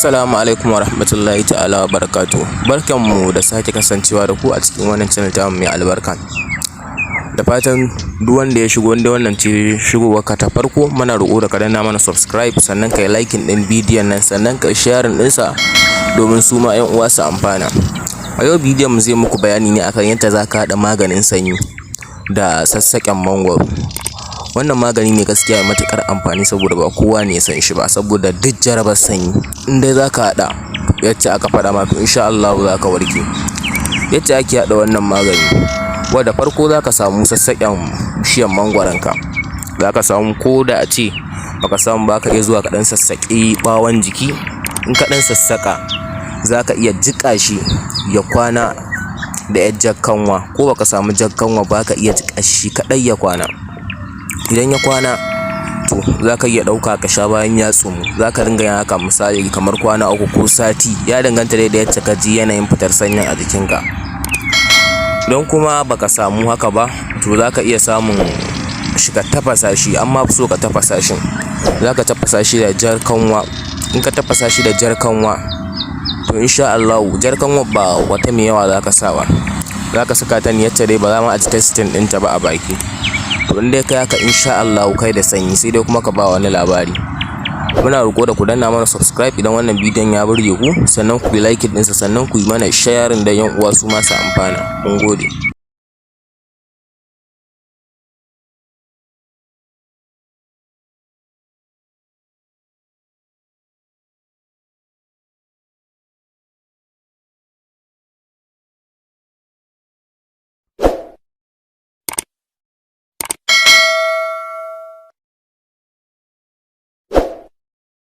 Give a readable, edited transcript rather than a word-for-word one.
Assalamu alaikum warahmatullahi ta'ala barakatuh. Barkanmu da sake kasancewa da ku a cikin wannan channel ta mai albarka. Da fatan duk wanda ya shigo wannan ce shigowar ka ta farko, muna roƙo da ka danna mana subscribe, sannan kai liking din bidiyon nan, sannan kai sharing ɗinsa domin su ma 'yan uwa su amfana. A yau bidiyon mu zai muku bayani ne akan yadda za ka haɗa maganin sanyi da sassaƙen mangwaro. Wannan magani ne gaskiya mai matuƙar amfani saboda ba kowa ne ya san shi ba, saboda duk jarabar sanyi in dai za ka haɗa yacce aka faɗa maka insha Allah za ka warke. Yacce ake haɗa wannan magani, wadda farko za ka samu sassaƙen bishiyar mangwaronka, za ka samu ko da a ce baka samu ba ka iya zuwa ka ɗan sassaƙi ɓawon jiki. In ka ɗan sassaƙa za ka iya jiƙa shi ya kwana da yar jakkanwa, ko baka samu jakkanwa ba ka iya jiƙa shi kaɗai ya kwana. Idan ya kwana to za ka iya ɗauka ka sha bayan ya tsumu. Za ka dinga yin haka misali kamar kwana 3 ko sati, ya danganta da yadda ka ji yanayin fitar sanyin a jikinka. Don kuma baka samu haka ba to za ka iya samun shi ka tafasa shi, amma so ka tafasa shi, za ka tafasa shi da jar kanwa. In ka tafasa shi da jar kanwa to insha Allah jar kanwa ba wata mai yawa za ka sa ba, za ka saka ta ne yacce dai ba za ma a ji tasting ɗinta ba a baki. To in dai kai haka insha Allah kai da sanyi, sai dai kuma ka ba wani labari. Muna roƙo da ku danna mana subscribe idan wannan bidiyon ya burge ku, sannan ku yi like ɗinsa, sannan ku yi mana sharing da yan uwa su ma su amfana. Mun gode.